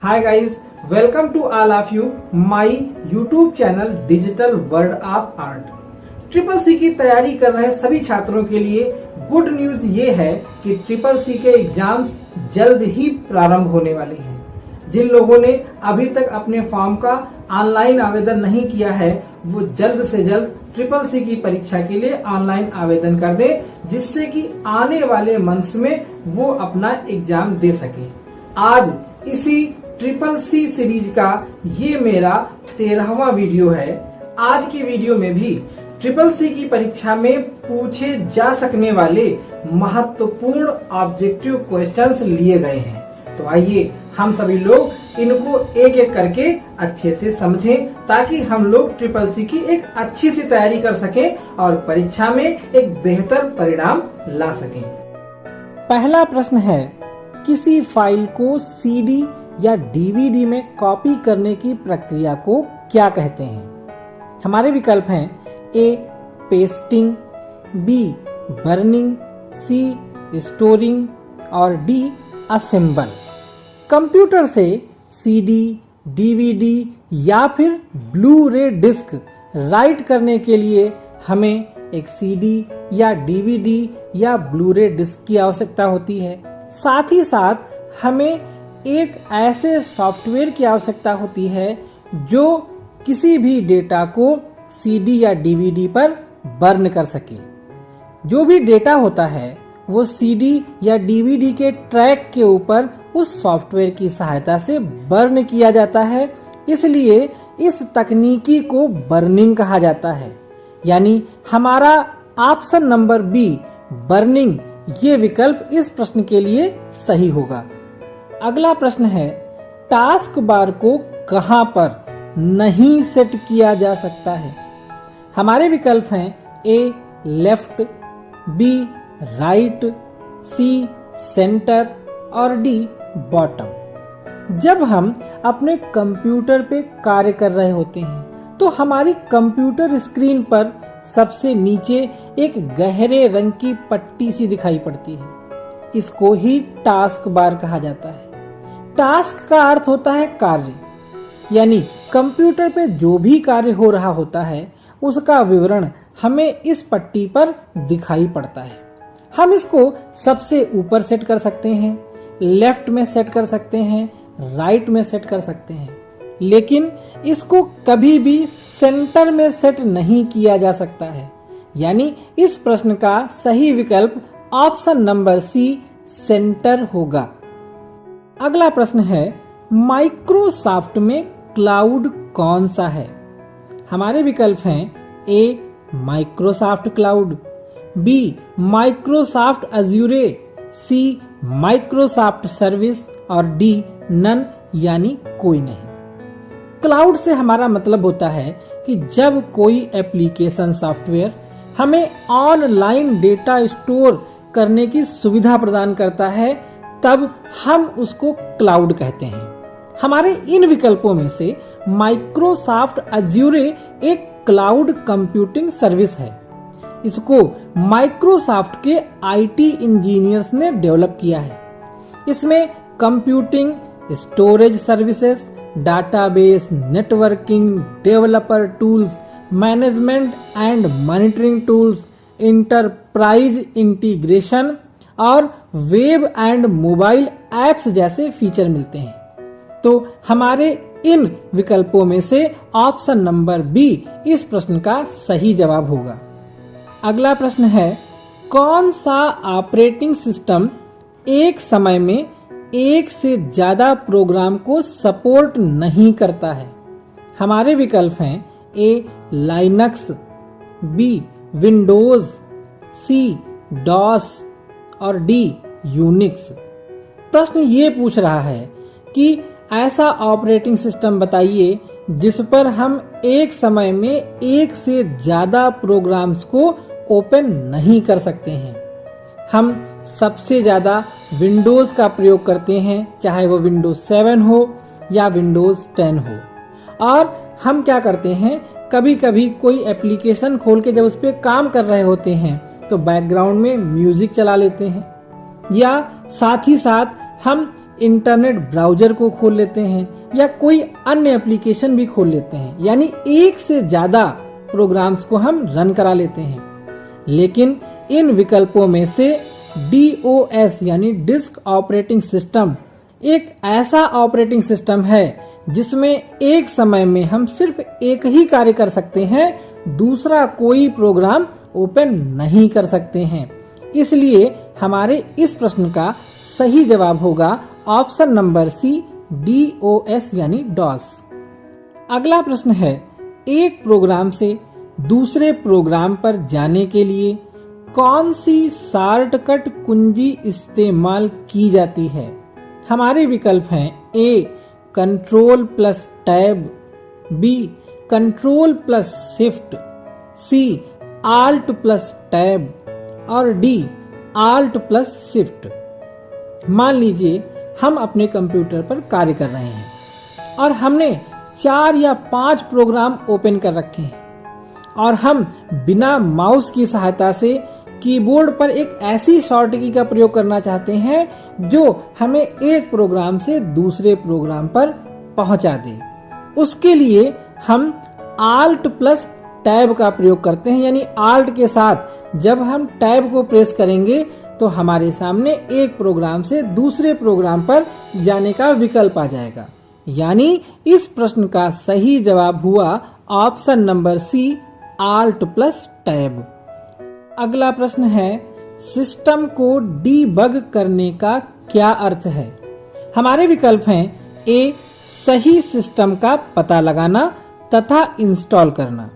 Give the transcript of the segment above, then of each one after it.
Hi guys, welcome to all of you my YouTube channel Digital World of Art। Triple C की तैयारी कर रहे सभी छात्रों के लिए गुड न्यूज ये है कि ट्रिपल सी के एग्जाम्स जल्द ही प्रारंभ होने वाले हैं। जिन लोगों ने अभी तक अपने फॉर्म का ऑनलाइन आवेदन नहीं किया है वो जल्द से जल्द ट्रिपल सी की परीक्षा के लिए ऑनलाइन आवेदन कर दें, जिससे कि आने वाले मंथ्स में वो अपना एग्जाम दे सके। आज इसी ट्रिपल सी सीरीज का ये मेरा 13वां वीडियो है। आज की वीडियो में भी ट्रिपल सी की परीक्षा में पूछे जा सकने वाले महत्वपूर्ण ऑब्जेक्टिव क्वेश्चंस लिए गए हैं। तो आइए हम सभी लोग इनको एक एक करके अच्छे से समझें, ताकि हम लोग ट्रिपल सी की एक अच्छी सी तैयारी कर सकें और परीक्षा में एक बेहतर परिणाम ला सकें। पहला प्रश्न है, किसी फाइल को सीडी या डीवीडी में कॉपी करने की प्रक्रिया को क्या कहते हैं? हमारे विकल्प हैं ए पेस्टिंग, बी बर्निंग, सी स्टोरिंग और डी असेंबल। कंप्यूटर से सीडी, डीवीडी या फिर ब्लू रे डिस्क राइट करने के लिए हमें एक सीडी या डीवीडी या ब्लू रे डिस्क की आवश्यकता होती है। साथ ही साथ हमें एक ऐसे सॉफ्टवेयर की आवश्यकता होती है जो किसी भी डेटा को सीडी या डीवीडी पर बर्न कर सके। जो भी डेटा होता है वो सीडी या डीवीडी के ट्रैक के ऊपर उस सॉफ्टवेयर की सहायता से बर्न किया जाता है, इसलिए इस तकनीकी को बर्निंग कहा जाता है। यानी हमारा ऑप्शन नंबर बी बर्निंग ये विकल्प इस प्रश्न के लिए सही होगा। अगला प्रश्न है, टास्क बार को कहां पर नहीं सेट किया जा सकता है? हमारे विकल्प हैं A left, B right, C centre और डी बॉटम। जब हम अपने कंप्यूटर पे कार्य कर रहे होते हैं तो हमारी कंप्यूटर स्क्रीन पर सबसे नीचे एक गहरे रंग की पट्टी सी दिखाई पड़ती है। इसको ही टास्क बार कहा जाता है। टास्क का अर्थ होता है कार्य, यानी कंप्यूटर पे जो भी कार्य हो रहा होता है उसका विवरण हमें इस पट्टी पर दिखाई पड़ता है। हम इसको सबसे ऊपर सेट कर सकते हैं, लेफ्ट में सेट कर सकते हैं, राइट में सेट कर सकते हैं, लेकिन इसको कभी भी सेंटर में सेट नहीं किया जा सकता है। यानी इस प्रश्न का सही विकल्प ऑप्शन नंबर सी सेंटर होगा। अगला प्रश्न है, माइक्रोसॉफ्ट में क्लाउड कौन सा है? हमारे विकल्प हैं A Microsoft cloud, B Microsoft Azure, C Microsoft service और डी नन यानी कोई नहीं। क्लाउड से हमारा मतलब होता है कि जब कोई एप्लीकेशन सॉफ्टवेयर हमें ऑनलाइन डेटा स्टोर करने की सुविधा प्रदान करता है तब हम उसको क्लाउड कहते हैं। हमारे इन विकल्पों में से माइक्रोसॉफ्ट अज्यूरे एक क्लाउड कंप्यूटिंग सर्विस है। इसको माइक्रोसॉफ्ट के आईटी इंजीनियर्स ने डेवलप किया है। इसमें computing, storage services, database, networking, developer tools, management and monitoring tools, enterprise integration और वेब एंड मोबाइल एप्स जैसे फीचर मिलते हैं। तो हमारे इन विकल्पों में से ऑप्शन नंबर बी इस प्रश्न का सही जवाब होगा। अगला प्रश्न है, कौन सा ऑपरेटिंग सिस्टम एक समय में एक से ज्यादा प्रोग्राम को सपोर्ट नहीं करता है? हमारे विकल्प हैं ए लाइनक्स, बी विंडोज, सी डॉस और डी यूनिक्स। प्रश्न ये पूछ रहा है कि ऐसा ऑपरेटिंग सिस्टम बताइए जिस पर हम एक समय में एक से ज्यादा प्रोग्राम्स को ओपन नहीं कर सकते हैं। हम सबसे ज्यादा विंडोज का प्रयोग करते हैं, चाहे वो विंडोज 7 हो या विंडोज 10 हो। और हम क्या करते हैं, कभी कभी कोई एप्लीकेशन खोल के जब उस पर काम कर रहे होते हैं तो बैकग्राउंड में म्यूजिक चला लेते हैं, या साथ ही साथ हम इंटरनेट ब्राउजर को खोल लेते हैं या कोई अन्य एप्लीकेशन भी खोल लेते हैं, यानी एक से ज्यादा प्रोग्राम्स को हम रन करा लेते हैं। लेकिन इन विकल्पों में से DOS यानी डिस्क ऑपरेटिंग सिस्टम एक ऐसा ऑपरेटिंग सिस्टम है जिसमें एक समय में हम सिर्फ एक ही कार्य कर सकते हैं, दूसरा कोई प्रोग्राम ओपन नहीं कर सकते हैं। इसलिए हमारे इस प्रश्न का सही जवाब होगा ऑप्शन नंबर सी, DOS यानी DOS। अगला प्रश्न है, एक प्रोग्राम से दूसरे प्रोग्राम पर जाने के लिए कौन सी शॉर्टकट कुंजी इस्तेमाल की जाती है? हमारे विकल्प हैं A control plus tab, B control plus shift, C alt plus tab और D आल्ट प्लस शिफ्ट। मान लीजिए हम अपने कंप्यूटर पर कार्य कर रहे हैं और हमने 4 या 5 प्रोग्राम ओपन कर रखे हैं और हम बिना माउस की सहायता से कीबोर्ड पर एक ऐसी शॉर्ट की का प्रयोग करना चाहते हैं जो हमें एक प्रोग्राम से दूसरे प्रोग्राम पर पहुंचा दे। उसके लिए हम आल्ट प्लस टैब का प्रयोग करते हैं, यानी आल्ट के साथ जब हम टैब को प्रेस करेंगे तो हमारे सामने एक प्रोग्राम से दूसरे प्रोग्राम पर जाने का विकल्प आ जाएगा। यानी इस प्रश्न का सही जवाब हुआ option number C, alt plus tab. अगला प्रश्न है, सिस्टम को डीबग करने का क्या अर्थ है? हमारे विकल्प हैं A सही सिस्टम का पता लगाना तथा इंस्टॉल करना,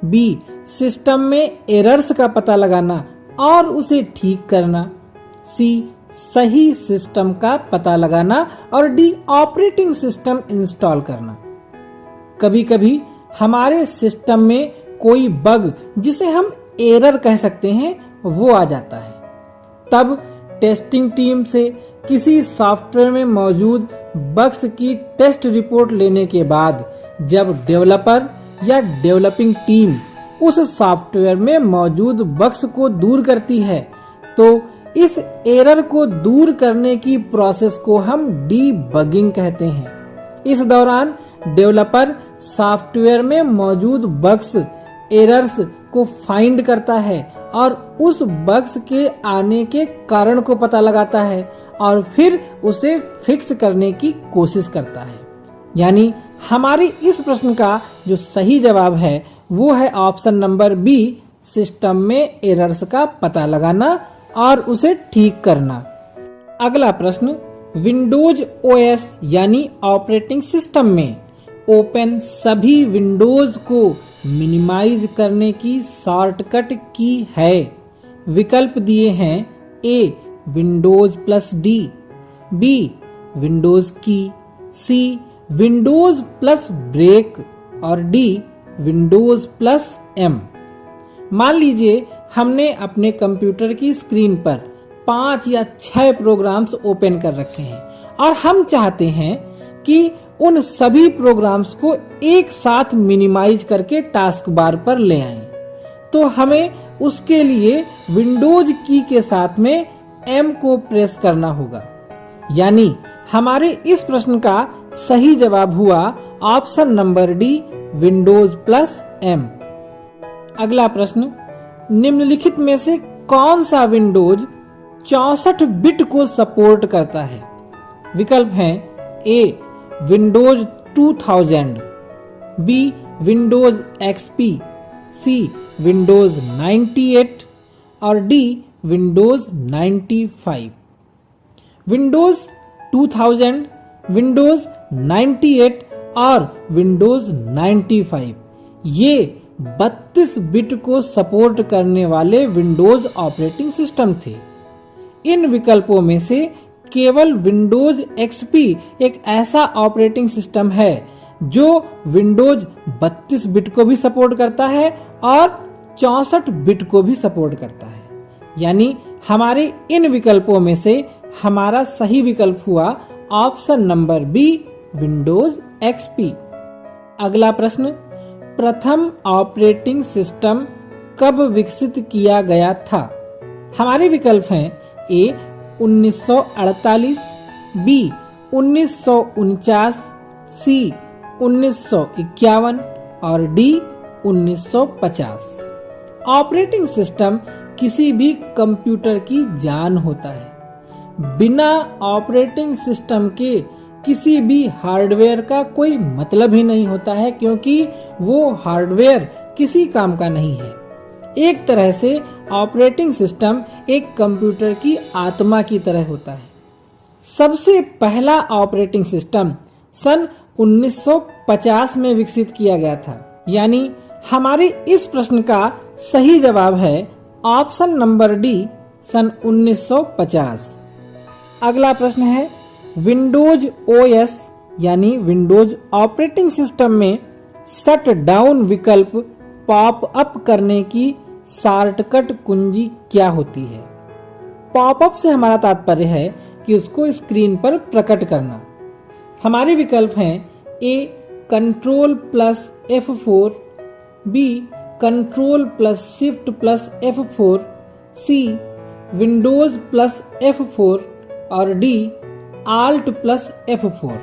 B सिस्टम में एरर्स का पता लगाना और उसे ठीक करना, C सही सिस्टम का पता लगाना और D ऑपरेटिंग सिस्टम इंस्टॉल करना। कभी कभी हमारे सिस्टम में कोई बग, जिसे हम एरर कह सकते हैं, वो आ जाता है। तब टेस्टिंग टीम से किसी सॉफ्टवेयर में मौजूद बग्स की टेस्ट रिपोर्ट लेने के बाद जब डेवलपर या डेवलपिंग टीम उस सॉफ्टवेयर में मौजूद बग्स को दूर करती है तो इस एरर को दूर करने की प्रोसेस को हम डीबगिंग कहते हैं। इस दौरान डेवलपर सॉफ्टवेयर में मौजूद बग्स, एरर्स को फाइंड करता है और उस बग्स के आने के कारण को पता लगाता है और फिर उसे फिक्स करने की कोशिश करता है। यानी हमारे इस प्रश्न का जो सही जवाब है वो है ऑप्शन नंबर बी, सिस्टम में एरर्स का पता लगाना और उसे ठीक करना। अगला प्रश्न, विंडोज ओएस यानी ऑपरेटिंग सिस्टम में ओपन सभी विंडोज को मिनिमाइज करने की शॉर्टकट की है। विकल्प दिए हैं A Windows plus D, B Windows की, C विंडोज प्लस ब्रेक और D विंडोज प्लस M। मान लीजिए हमने अपने कंप्यूटर की स्क्रीन पर 5 या 6 प्रोग्राम्स ओपन कर रखे हैं और हम चाहते हैं कि उन सभी प्रोग्राम्स को एक साथ मिनिमाइज करके टास्क बार पर ले आएं। तो हमें उसके लिए विंडोज की के साथ में M को प्रेस करना होगा। यानी हमारे इस प्रश्न का सही जवाब हुआ option number D, Windows plus M। अगला प्रश्न, निम्नलिखित में से कौन सा विंडोज 64 बिट को सपोर्ट करता है? विकल्प हैं A Windows 2000, B Windows XP, C Windows 98 और D विंडोज 95। विंडोज 2000, विंडोज 98 और विंडोज 95 ये 32 बिट को सपोर्ट करने वाले विंडोज ऑपरेटिंग सिस्टम थे। इन विकल्पों में से केवल विंडोज XP एक ऐसा ऑपरेटिंग सिस्टम है जो विंडोज 32 बिट को भी सपोर्ट करता है और 64 बिट को भी सपोर्ट करता है। यानी हमारे इन विकल्पों में से हमारा सही विकल्प हुआ option number B, Windows XP। अगला प्रश्न, प्रथम ऑपरेटिंग सिस्टम कब विकसित किया गया था? हमारे विकल्प हैं A 1948, B 1949, सी 1951 और डी 1950। ऑपरेटिंग सिस्टम किसी भी कंप्यूटर की जान होता है। बिना ऑपरेटिंग सिस्टम के किसी भी हार्डवेयर का कोई मतलब ही नहीं होता है, क्योंकि वो हार्डवेयर किसी काम का नहीं है। एक तरह से ऑपरेटिंग सिस्टम एक कंप्यूटर की आत्मा की तरह होता है। सबसे पहला ऑपरेटिंग सिस्टम सन 1950 में विकसित किया गया था। यानी हमारे इस प्रश्न का सही जवाब है ऑप्शन नंबर डी, सन 1950। अगला प्रश्न है, विंडोज ओएस यानी विंडोज ऑपरेटिंग सिस्टम में शट डाउन विकल्प पॉप अप करने की शॉर्टकट कुंजी क्या होती है? पॉपअप से हमारा तात्पर्य है कि उसको स्क्रीन पर प्रकट करना। हमारे विकल्प हैं A control plus F4, B control plus shift plus F4, C Windows plus F4 और डी आल्ट प्लस F4।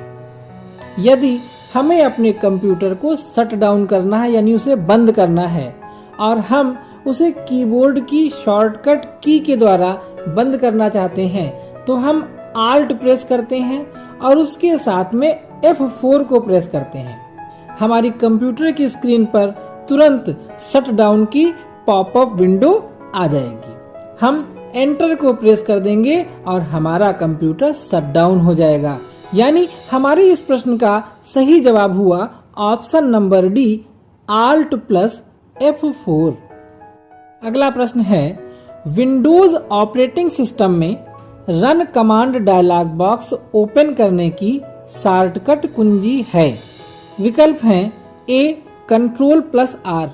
यदि हमें अपने कंप्यूटर को शट डाउन करना है यानी उसे बंद करना है और हम उसे कीबोर्ड की शॉर्टकट की के द्वारा बंद करना चाहते हैं, तो हम आल्ट प्रेस करते हैं और उसके साथ में F4 को प्रेस करते हैं। हमारी कंप्यूटर की स्क्रीन पर तुरंत शट डाउन की पॉपअप विंडो आ जाएगी। हम एंटर को प्रेस कर देंगे और हमारा कंप्यूटर शट डाउन हो जाएगा। यानी हमारे इस प्रश्न का सही जवाब हुआ option number D, alt plus F4। अगला प्रश्न है, विंडोज ऑपरेटिंग सिस्टम में run command dialog box open करने की शॉर्टकट कुंजी है। विकल्प हैं A control plus R,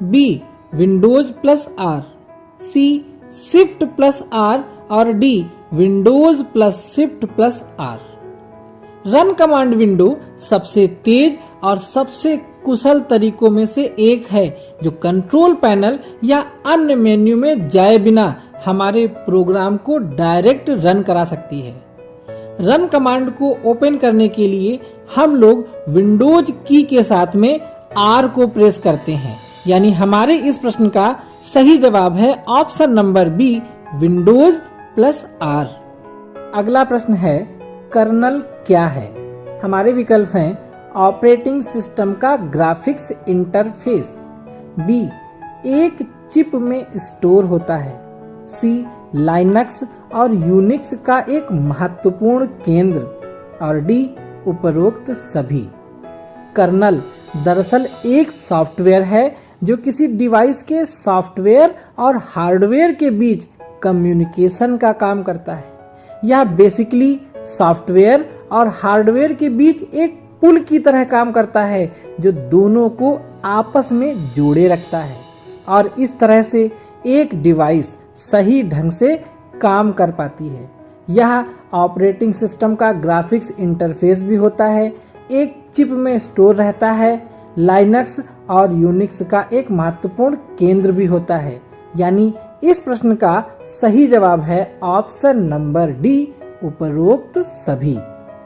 B Windows plus R, C shift plus R और D Windows plus shift plus R. Run command window सबसे तेज और सबसे कुशल तरीकों में से एक है, जो कंट्रोल पैनल या अन्य मेन्यू में जाए बिना हमारे प्रोग्राम को डायरेक्ट रन करा सकती है। रन कमांड को ओपन करने के लिए हम लोग विंडोज की के साथ में आर को प्रेस करते हैं। यानी हमारे इस प्रश्न का सही जवाब है option number B, Windows plus R. अगला प्रश्न है, कर्नल क्या है? हमारे विकल्प हैं ऑपरेटिंग सिस्टम का ग्राफिक्स इंटरफेस, बी एक चिप में स्टोर होता है, सी लाइनक्स और यूनिक्स का एक महत्वपूर्ण केंद्र और डी उपरोक्त सभी। कर्नल दरअसल एक सॉफ्टवेयर है जो किसी डिवाइस के सॉफ्टवेयर और हार्डवेयर के बीच कम्युनिकेशन का काम करता है। यह बेसिकली सॉफ्टवेयर और हार्डवेयर के बीच एक पुल की तरह काम करता है, जो दोनों को आपस में जोड़े रखता है और इस तरह से एक डिवाइस सही ढंग से काम कर पाती है। यह ऑपरेटिंग सिस्टम का ग्राफिक्स इंटरफेस भी होता है, एक चिप में स्टोर रहता है, लाइनक्स और यूनिक्स का एक महत्वपूर्ण केंद्र भी होता है। यानी इस प्रश्न का सही जवाब है ऑप्शन नंबर डी, उपरोक्त सभी।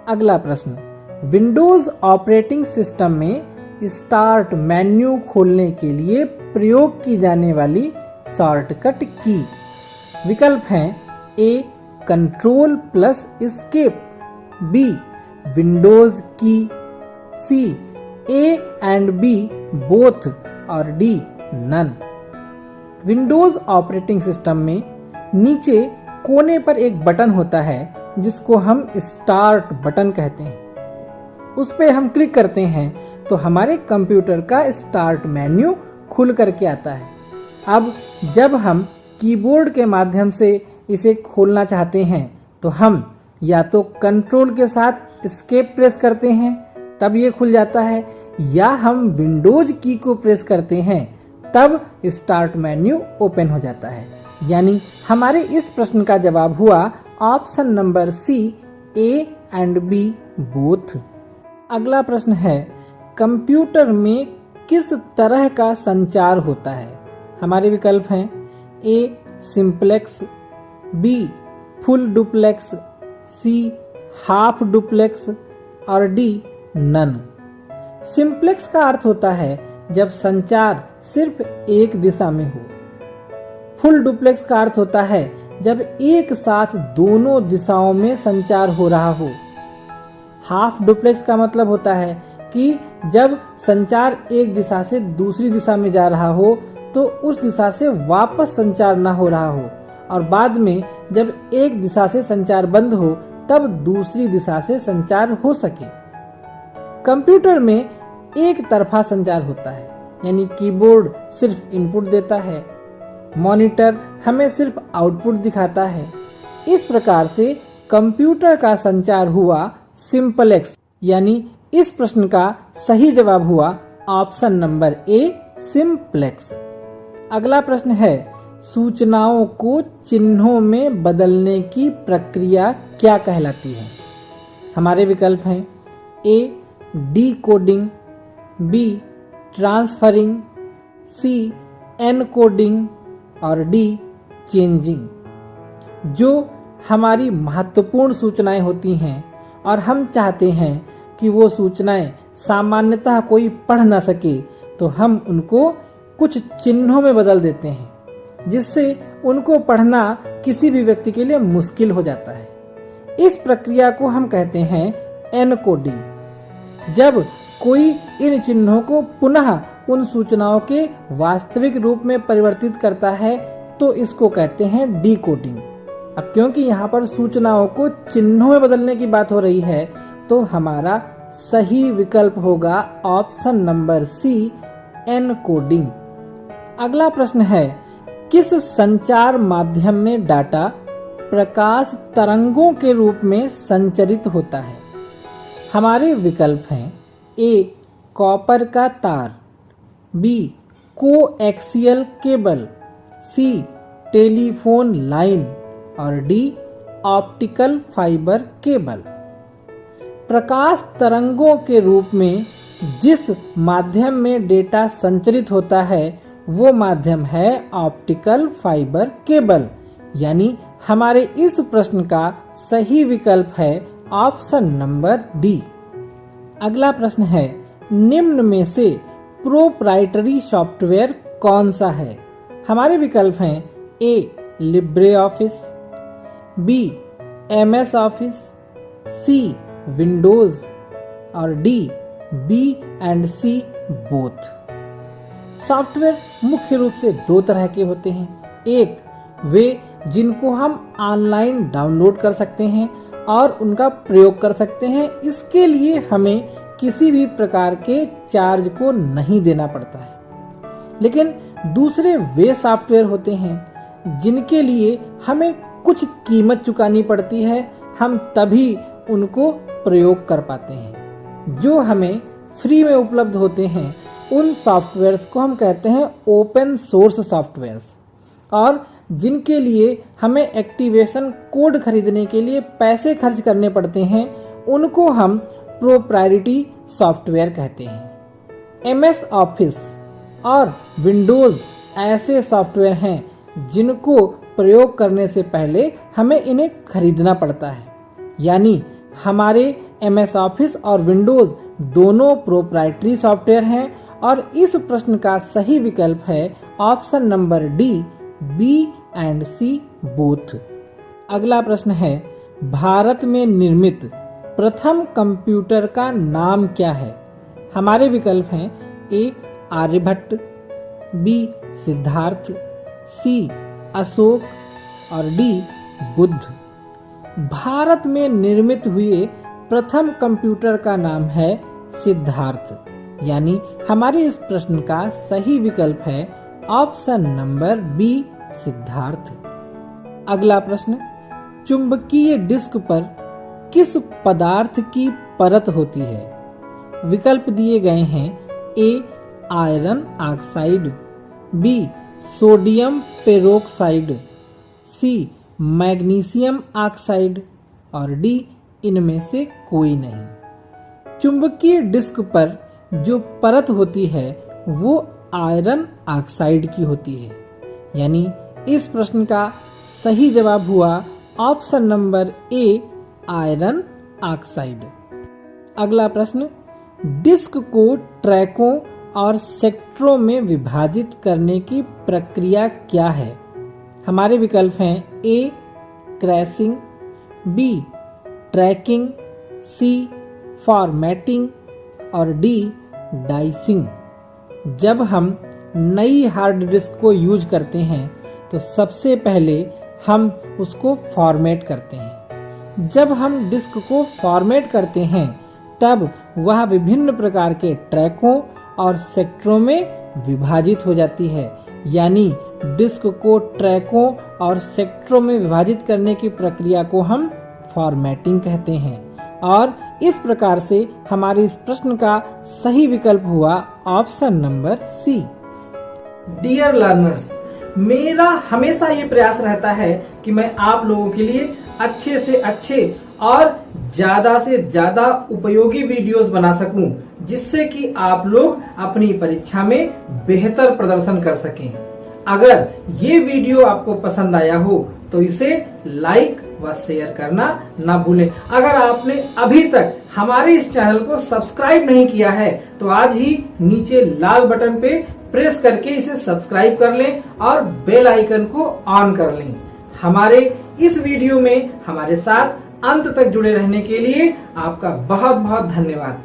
अगला प्रश्न, विंडोज ऑपरेटिंग सिस्टम में स्टार्ट मेन्यू खोलने के लिए प्रयोग की जाने वाली शॉर्टकट की। विकल्प हैं A control plus escape, B Windows key, C A and B both और D none. Windows operating system में नीचे कोने पर एक बटन होता है जिसको हम स्टार्ट बटन कहते हैं। उस पे हम क्लिक करते हैं तो हमारे कंप्यूटर का स्टार्ट मेन्यू खुल करके आता है। अब जब हम कीबोर्ड के माध्यम से इसे खोलना चाहते हैं तो हम या तो कंट्रोल के साथ एस्केप प्रेस करते हैं तब ये खुल जाता है, या हम विंडोज की को प्रेस करते हैं तब स्टार्ट मेन्यू ओपन हो जाता है। यानी हमारे इस प्रश्न का जवाब हुआ option number C, A and B both. अगला प्रश्न है, कंप्यूटर में किस तरह का संचार होता है? हमारे विकल्प हैं ए सिंपलेक्स, बी फुल डुप्लेक्स, सी हाफ डुप्लेक्स और डी नन। सिंप्लेक्स का अर्थ होता है जब संचार सिर्फ एक दिशा में हो। फुल डुप्लेक्स का अर्थ होता है जब एक साथ दोनों दिशाओं में संचार हो रहा हो। हाफ डुप्लेक्स का मतलब होता है कि जब संचार एक दिशा से दूसरी दिशा में जा रहा हो तो उस दिशा से वापस संचार ना हो रहा हो, और बाद में जब एक दिशा से संचार बंद हो तब दूसरी दिशा से संचार हो सके। कंप्यूटर में एक तरफा संचार होता है, यानी कीबोर्ड सिर्फ इनपुट देता है, मॉनिटर हमें सिर्फ आउटपुट दिखाता है। इस प्रकार से कंप्यूटर का संचार हुआ सिंपलेक्स, यानी इस प्रश्न का सही जवाब हुआ ऑप्शन नंबर ए सिंप्लेक्स। अगला प्रश्न है, सूचनाओं को चिन्हों में बदलने की प्रक्रिया क्या कहलाती है? हमारे विकल्प हैं ए डीकोडिंग, बी ट्रांसफरिंग, सी एनकोडिंग और डी चेंजिंग। जो हमारी महत्वपूर्ण सूचनाएं होती हैं और हम चाहते हैं कि वो सूचनाएं सामान्यतः कोई पढ़ ना सके, तो हम उनको कुछ चिन्हों में बदल देते हैं, जिससे उनको पढ़ना किसी भी व्यक्ति के लिए मुश्किल हो जाता है। इस प्रक्रिया को हम कहते हैं एनकोडिंग। जब कोई इन चिन्हों को पुनः उन सूचनाओं के वास्तविक रूप में परिवर्तित करता है तो इसको कहते हैं डीकोडिंग। अब क्योंकि यहाँ पर सूचनाओं को चिन्हों में बदलने की बात हो रही है तो हमारा सही विकल्प होगा ऑप्शन नंबर सी एनकोडिंग। अगला प्रश्न है, किस संचार माध्यम में डाटा प्रकाश तरंगों के रूप में संचरित होता है? हमारे विकल्प हैं ए कॉपर का तार, बी कोएक्सियल केबल, सी टेलीफोन लाइन और डी ऑप्टिकल फाइबर केबल। प्रकाश तरंगों के रूप में जिस माध्यम में डेटा संचरित होता है वो माध्यम है ऑप्टिकल फाइबर केबल, यानी हमारे इस प्रश्न का सही विकल्प है ऑप्शन नंबर डी। अगला प्रश्न है, निम्न में से प्रोप्राइटरी सॉफ्टवेयर कौन सा है? हमारे विकल्प हैं A Libre Office, B MS Office, C Windows और D B and C both. Software मुख्य रूप से दो तरह के होते हैं। एक वे जिनको हम ऑनलाइन डाउनलोड कर सकते हैं और उनका प्रयोग कर सकते हैं, इसके लिए हमें किसी भी प्रकार के चार्ज को नहीं देना पड़ता है। लेकिन दूसरे वे सॉफ्टवेयर होते हैं जिनके लिए हमें कुछ कीमत चुकानी पड़ती है, हम तभी उनको प्रयोग कर पाते हैं। जो हमें फ्री में उपलब्ध होते हैं उन सॉफ्टवेयर्स को हम कहते हैं ओपन सोर्स सॉफ्टवेयर्स, और जिनके लिए हमें एक्टिवेशन कोड खरीदने के लिए पैसे खर्च करने पड़ते हैं उनको हम प्रोप्राइटरी सॉफ्टवेयर कहते हैं। एमएस ऑफिस और विंडोज ऐसे सॉफ्टवेयर हैं जिनको प्रयोग करने से पहले हमें इन्हें खरीदना पड़ता है, यानी हमारे एमएस ऑफिस और विंडोज दोनों प्रोप्राइटरी सॉफ्टवेयर हैं और इस प्रश्न का सही विकल्प है option number D B and C both. अगला प्रश्न है, भारत में निर्मित प्रथम कंप्यूटर का नाम क्या है? हमारे विकल्प हैं ए आर्यभट्ट, बी सिद्धार्थ, सी अशोक और डी बुद्ध। भारत में निर्मित हुए प्रथम कंप्यूटर का नाम है सिद्धार्थ, यानी हमारे इस प्रश्न का सही विकल्प है ऑप्शन नंबर बी सिद्धार्थ। अगला प्रश्न, चुंबकीय डिस्क पर किस पदार्थ की परत होती है? विकल्प दिए गए हैं A iron oxide, B sodium peroxide, C magnesium oxide और डी इनमें से कोई नहीं। चुंबकीय डिस्क पर जो परत होती है वो आयरन ऑक्साइड की होती है, यानी इस प्रश्न का सही जवाब हुआ option number A iron oxide. अगला प्रश्न, डिस्क को ट्रैकों और सेक्टरों में विभाजित करने की प्रक्रिया क्या है? हमारे विकल्प हैं ए क्रैशिंग, बी ट्रैकिंग, सी फॉर्मेटिंग और डी डाइसिंग। जब हम नई हार्ड डिस्क को यूज करते हैं तो सबसे पहले हम उसको फॉर्मेट करते हैं। जब हम डिस्क को फॉर्मेट करते हैं तब वह विभिन्न प्रकार के ट्रैकों और सेक्टरों में विभाजित हो जाती है। यानी डिस्क को ट्रैकों और सेक्टरों में विभाजित करने की प्रक्रिया को हम फॉर्मेटिंग कहते हैं। और इस प्रकार से हमारे इस प्रश्न का सही विकल्प हुआ option number C. Dear learners, मेरा हमेशा ये प्रयास रहता है कि मैं आप लोगों के लिए अच्छे से अच्छे और ज्यादा से ज्यादा उपयोगी वीडियोस बना सकूं, जिससे कि आप लोग अपनी परीक्षा में बेहतर प्रदर्शन कर सकें। अगर ये वीडियो आपको पसंद आया हो तो इसे लाइक व शेयर करना ना भूलें। अगर आपने अभी तक हमारे इस चैनल को सब्सक्राइब नहीं किया है तो आज ही नीचे लाल बटन पे प्रेस करके इसे सब्सक्राइब कर लें और बेल आइकन को ऑन कर लें। हमारे इस वीडियो में हमारे साथ अंत तक जुड़े रहने के लिए आपका बहुत बहुत धन्यवाद।